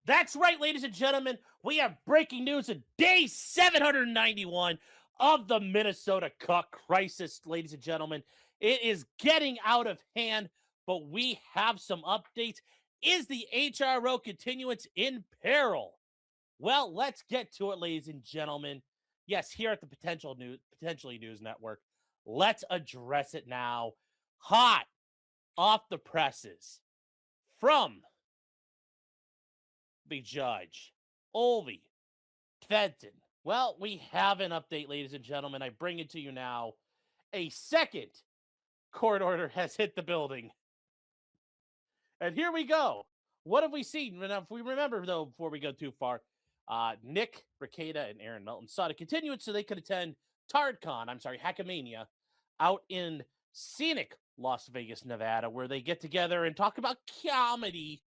That's right, ladies and gentlemen. We have breaking news of day 791 of the Minnesota Cup crisis, ladies and gentlemen. It is getting out of hand, but we have some updates. Is the HRO continuance in peril? Well, let's get to it, ladies and gentlemen. Yes, here at the Potentially News Network, let's address it now. Hot off the presses from the judge, Olvi Fenton. Well, we have an update, ladies and gentlemen. I bring it to you now. A second court order has hit the building. And here we go. What have we seen? If we remember, though, before we go too far, Nick, Rekieta, and Aaron Melton sought a continuance so they could attend Hackmania out in scenic Las Vegas, Nevada, where they get together and talk about comedy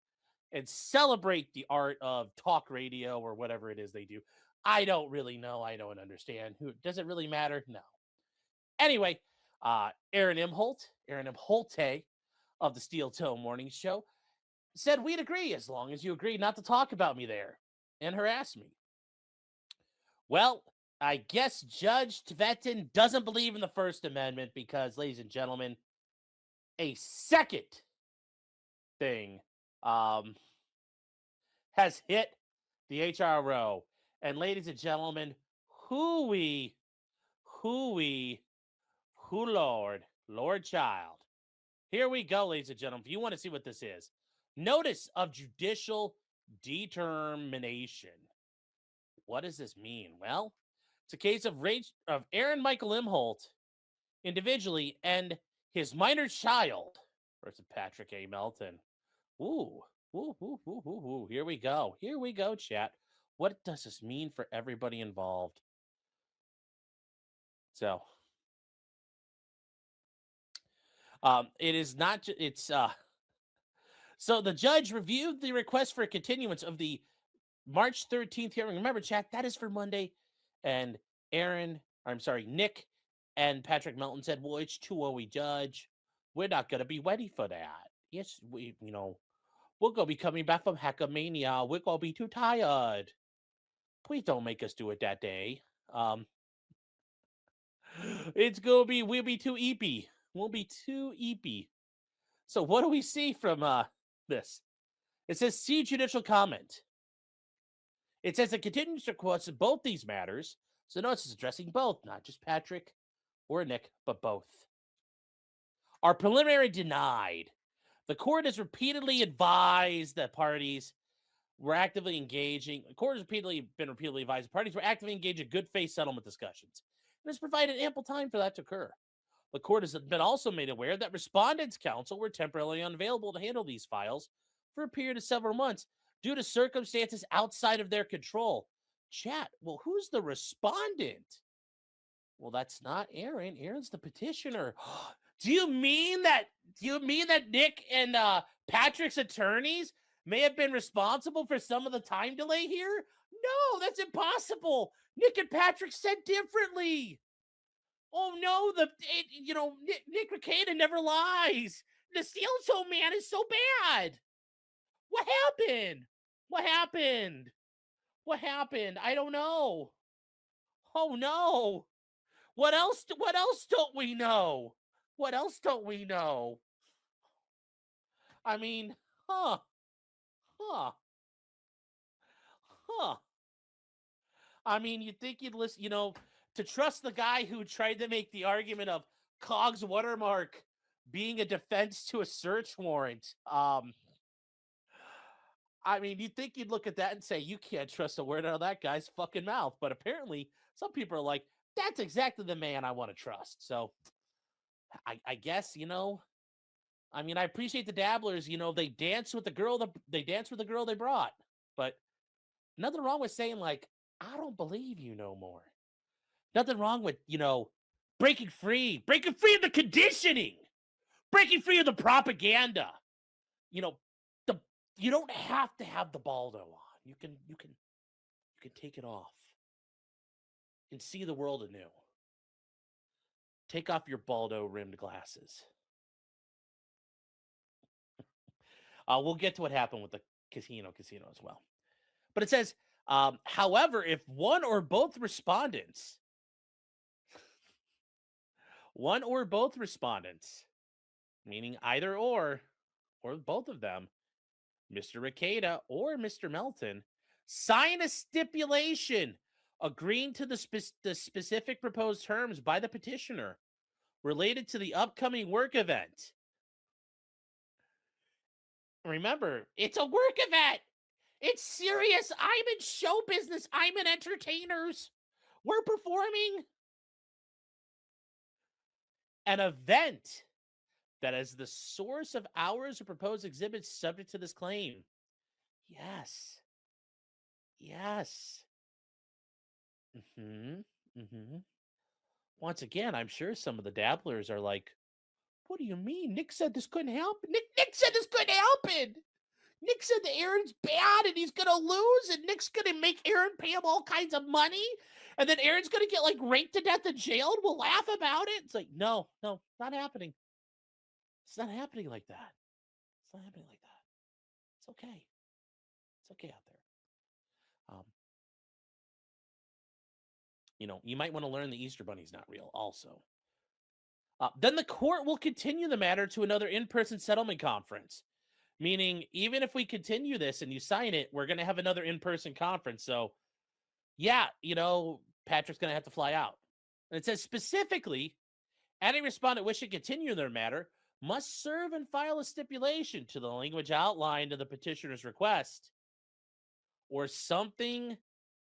and celebrate the art of talk radio or whatever it is they do. I don't really know. I don't understand. Does it really matter? No. Anyway, Aaron Imholte of the Steel Toe Morning Show said we'd agree as long as you agree not to talk about me there and harass me. Well, I guess Judge Tvetin doesn't believe in the First Amendment because, ladies and gentlemen, a second thing has hit the HRO. And ladies and gentlemen, who Lord child. Here we go, ladies and gentlemen. If you want to see what this is, notice of judicial determination. What does this mean? Well, it's a case of Aaron Michael Imholte individually and his minor child versus Patrick A. Melton. Ooh. Here we go. Here we go, chat. What does this mean for everybody involved? So, it is not. It's So the judge reviewed the request for a continuance of the March 13th hearing. Remember, chat, that is for Monday. And Nick and Patrick Melton said, well, it's too early, Judge. We're not going to be ready for that. Yes, we're going to be coming back from Hackmania. We're going to be too tired. Please don't make us do it that day. We'll be too eepy. We'll be too eepy. So what do we see from this? It says, see judicial comment. It says the continuance request of both these matters. So notice it's addressing both, not just Patrick or Nick, but both. Are preliminary denied. The court has repeatedly advised that parties were actively engaging. The court has been repeatedly advised the parties were actively engaged in good faith settlement discussions. And has provided ample time for that to occur. The court has been also made aware that respondents' counsel were temporarily unavailable to handle these files for a period of several months due to circumstances outside of their control. Chat, well, who's the respondent? Well, that's not Aaron. Aaron's the petitioner. Do you mean that Nick and Patrick's attorneys may have been responsible for some of the time delay here? No, that's impossible. Nick and Patrick said differently. Oh no, Nick Rekieta never lies. The Steel Toe man is so bad. What happened? What happened? What happened? I don't know. Oh no. What else don't we know? What else don't we know? I mean, huh. I mean, you'd think you'd listen, to trust the guy who tried to make the argument of Cog's watermark being a defense to a search warrant. I mean, you'd think you'd look at that and say, you can't trust a word out of that guy's fucking mouth. But apparently, some people are like, that's exactly the man I want to trust. So, I guess, I mean, I appreciate the dabblers. They dance with the girl. They dance with the girl they brought. But nothing wrong with saying, like, I don't believe you no more. Nothing wrong with, breaking free of the conditioning, breaking free of the propaganda. You don't have to have the Baldo on. You can take it off and see the world anew. Take off your Baldo rimmed glasses. We'll get to what happened with the casino as well. But it says, however, if one or both respondents, meaning either or both of them, Mr. Rekieta or Mr. Melton, sign a stipulation agreeing to the specific proposed terms by the petitioner related to the upcoming work event. Remember, it's a work event. It's serious. I'm in show business. I'm in entertainers. We're performing an event that is the source of hours of proposed exhibits subject to this claim. Yes. Yes. Once again, I'm sure some of the dabblers are like, what do you mean? Nick said this couldn't happen. Nick said this couldn't happen. Nick said that Aaron's bad and he's going to lose, and Nick's going to make Aaron pay him all kinds of money, and then Aaron's going to get like raped to death and jailed. We'll laugh about it. It's like, no, not happening. It's not happening like that. It's not happening like that. It's okay. It's okay out there. You might want to learn the Easter Bunny's not real also. Then the court will continue the matter to another in-person settlement conference. Meaning, even if we continue this and you sign it, we're going to have another in-person conference. So, yeah, Patrick's going to have to fly out. And it says specifically, any respondent wishing to continue their matter must serve and file a stipulation to the language outlined in the petitioner's request or something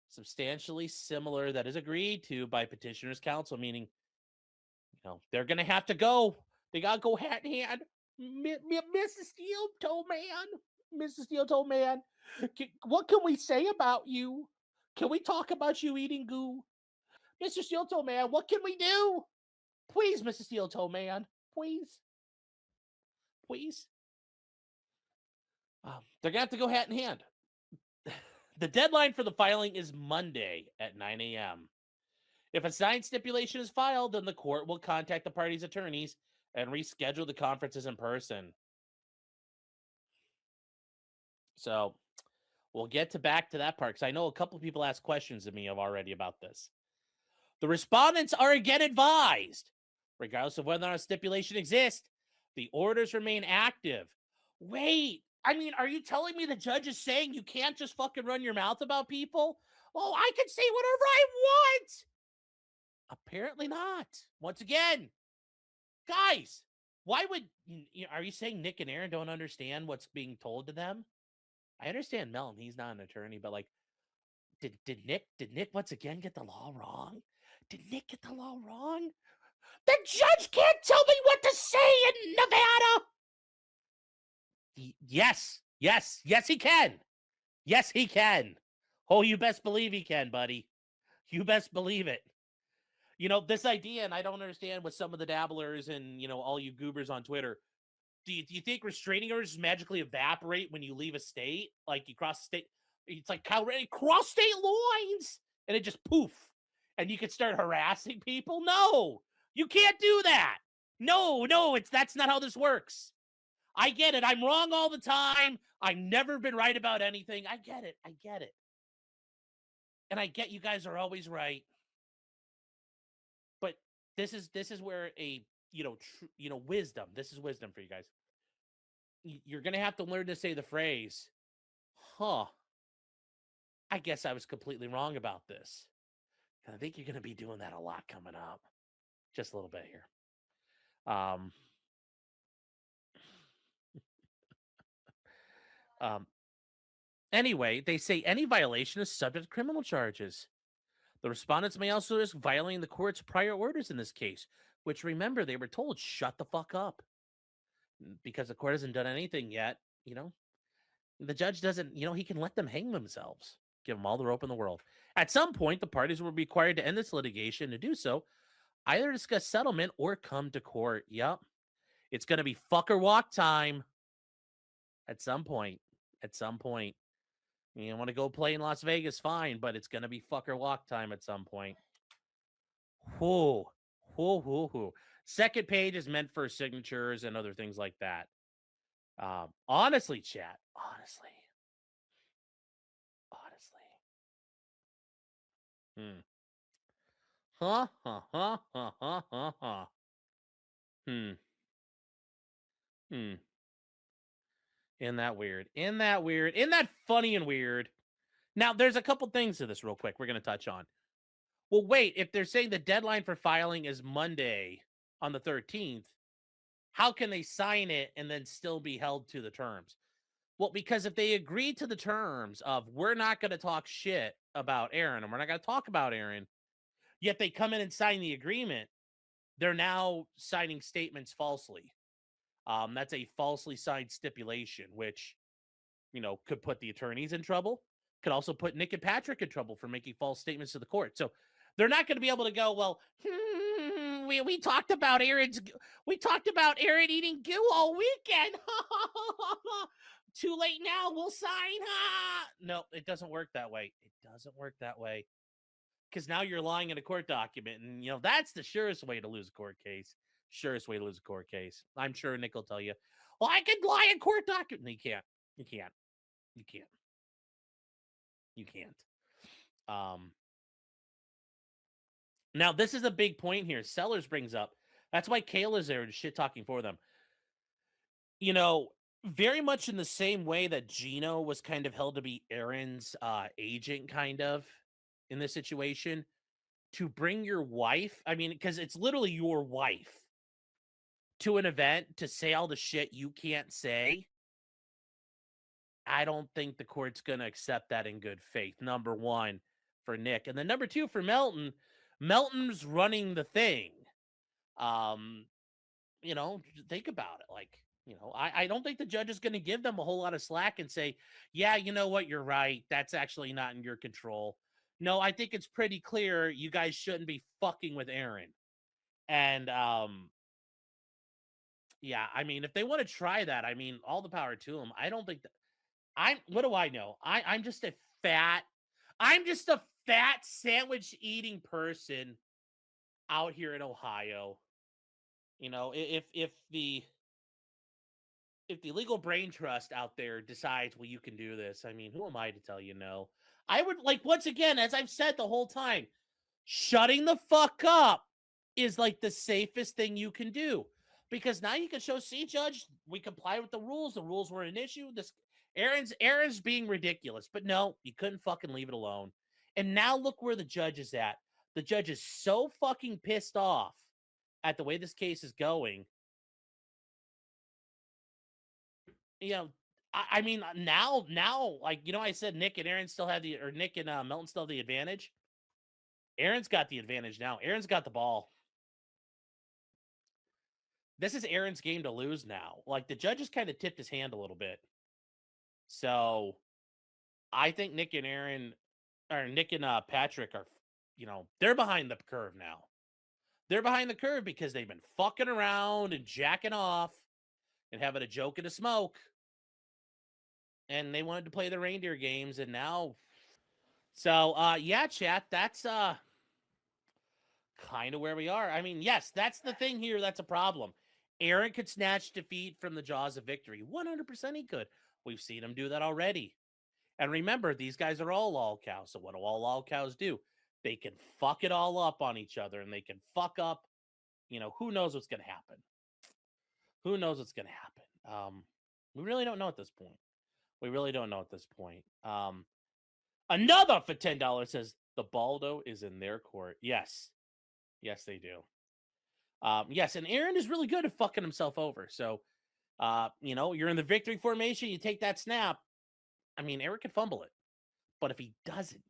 substantially similar that is agreed to by petitioner's counsel, meaning, they're going to have to go. They got to go hand in hand. Mrs. Steel told man, what can we say about you? Can we talk about you eating goo? Mr. Steel told man, what can we do? Please, Mrs. Steel told man, please. They're gonna have to go hand in hand. The deadline for the filing is Monday at 9 a.m. If a signed stipulation is filed, then the court will contact the parties' attorneys and reschedule the conferences in person. So we'll get back to that part, because I know a couple of people asked questions of me already about this. The respondents are again advised, regardless of whether or not a stipulation exists, the orders remain active. Wait, are you telling me the judge is saying you can't just fucking run your mouth about people? Oh, I can say whatever I want. Apparently not. Once again, guys, why would are you saying Nick and Aaron don't understand what's being told to them? I understand Melton, he's not an attorney, but like, did Nick once again get the law wrong? Did Nick get the law wrong? The judge can't tell me what to say in Nevada. Yes, he can. Yes, he can. Oh, you best believe he can, buddy. You best believe it. This idea, and I don't understand with some of the dabblers and, all you goobers on Twitter. Do you think restraining orders magically evaporate when you leave a state? Like you cross state, it's like cross state lines, and it just poof, and you can start harassing people? No, you can't do that. No, that's not how this works. I get it. I'm wrong all the time. I've never been right about anything. I get it. And I get you guys are always right. But this is where a wisdom. This is wisdom for you guys. You're gonna have to learn to say the phrase, "Huh? I guess I was completely wrong about this." And I think you're gonna be doing that a lot coming up. Just a little bit here. Anyway, they say any violation is subject to criminal charges. The respondents may also risk violating the court's prior orders in this case, which, remember, they were told, shut the fuck up. Because the court hasn't done anything yet, the judge doesn't, he can let them hang themselves, give them all the rope in the world. At some point, the parties will be required to end this litigation. To do so, either discuss settlement or come to court. Yep. It's going to be fuck or walk time at some point. You want to go play in Las Vegas, fine, but it's going to be fuck or walk time at some point. Whoo. Second page is meant for signatures and other things like that. Honestly, chat. Honestly. Hmm. Huh, huh, huh, huh, huh, huh, huh. Hmm. Hmm. Isn't that weird? Isn't that weird? Isn't that funny and weird? Now, there's a couple things to this real quick we're going to touch on. Well, wait, if they're saying the deadline for filing is Monday on the 13th, how can they sign it and then still be held to the terms? Well, because if they agree to the terms of we're not going to talk shit about Aaron and we're not going to talk about Aaron, yet they come in and sign the agreement, they're now signing statements falsely. That's a falsely signed stipulation, which, could put the attorneys in trouble, could also put Nick and Patrick in trouble for making false statements to the court. So they're not going to be able to go, well, we talked about we talked about Aaron eating goo all weekend. Too late now. We'll sign. No, it doesn't work that way. It doesn't work that way. Because now you're lying in a court document. And, that's the surest way to lose a court case. Surest way to lose a court case. I'm sure Nick will tell you, well, I could lie in court document. No, you can't. You can't. You can't. You can't. Um, Now, this is a big point here. Sellers brings up. That's why Kayla's there and shit talking for them. Very much in the same way that Gino was kind of held to be Aaron's agent, kind of in this situation, to bring your wife. I mean, because it's literally your wife to an event to say all the shit you can't say. I don't think the court's going to accept that in good faith. Number one, for Nick. And then number two, for Melton. Melton's running the thing. Um, think about it. Like, I don't think the judge is going to give them a whole lot of slack and say, yeah, you know what? You're right. That's actually not in your control. No, I think it's pretty clear you guys shouldn't be fucking with Aaron. And, yeah, I mean, if they want to try that, I mean, all the power to them. I don't think that what do I know? I'm just a fat sandwich eating person out here in Ohio. If the legal brain trust out there decides, well, you can do this, I mean, who am I to tell you no? I would, like, once again, as I've said the whole time, shutting the fuck up is like the safest thing you can do, because now you can show, see, judge, we comply with the rules. The rules were an issue. This Aaron's being ridiculous, but no, you couldn't fucking leave it alone. And now look where the judge is at. The judge is so fucking pissed off at the way this case is going. you know, I mean, now, like, I said Nick and Aaron still have or Nick and Melton still have the advantage. Aaron's got the advantage now. Aaron's got the ball. This is Aaron's game to lose now. Like, the judge has kind of tipped his hand a little bit. So I think Nick and Patrick are, they're behind the curve now. They're behind the curve because they've been fucking around and jacking off and having a joke and a smoke. And they wanted to play the reindeer games, and now. So, yeah, chat, that's kind of where we are. I mean, yes, that's the thing here. That's a problem. Aaron could snatch defeat from the jaws of victory. 100% he could. We've seen him do that already. And remember, these guys are all cows. So what do all cows do? They can fuck it all up on each other, and they can fuck up. Who knows what's going to happen? Who knows what's going to happen? We really don't know at this point. We really don't know at this point. Another for $10 says the Baldo is in their court. Yes. Yes, they do. Yes, and Aaron is really good at fucking himself over. So, you're in the victory formation, you take that snap. I mean, Aaron can fumble it. But if he doesn't,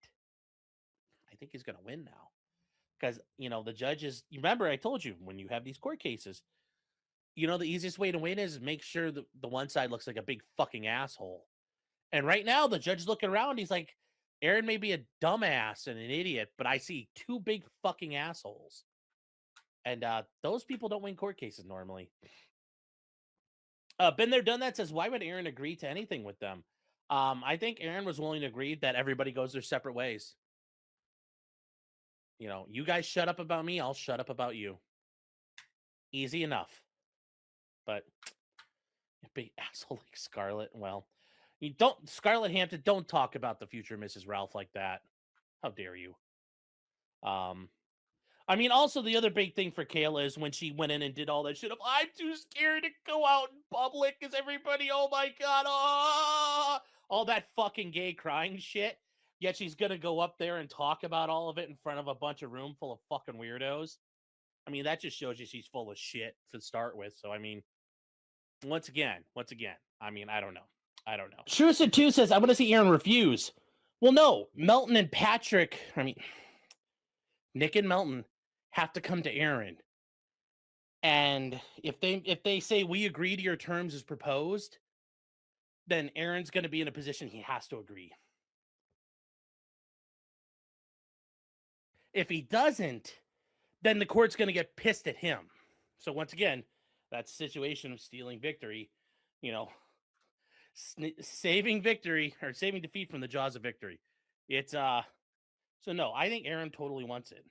I think he's going to win now. Because, the judges, you remember I told you, when you have these court cases, the easiest way to win is make sure the one side looks like a big fucking asshole. And right now, the judge is looking around. He's like, Aaron may be a dumbass and an idiot, but I see two big fucking assholes. And those people don't win court cases normally. Been there, done that says, why would Aaron agree to anything with them? I think Aaron was willing to agree that everybody goes their separate ways. You guys shut up about me, I'll shut up about you. Easy enough. But big asshole like Scarlett, well, Scarlett Hampton, don't talk about the future Mrs. Ralph like that. How dare you? Um, I mean, also the other big thing for Kayla is when she went in and did all that shit of I'm too scared to go out in public because everybody, oh my god, all that fucking gay crying shit. Yet she's gonna go up there and talk about all of it in front of a bunch of room full of fucking weirdos. I mean, that just shows you she's full of shit to start with. So I mean, once again, I mean, I don't know. Schuster 2 says, I want to see Aaron refuse. Well, no, Melton and Patrick, I mean, Nick and Melton have to come to Aaron. And if they say we agree to your terms as proposed, then Aaron's going to be in a position he has to agree. If he doesn't, then the court's going to get pissed at him. So once again, that's a situation of stealing victory, you know, saving victory or saving defeat from the jaws of victory. It's so no, I think Aaron totally wants it.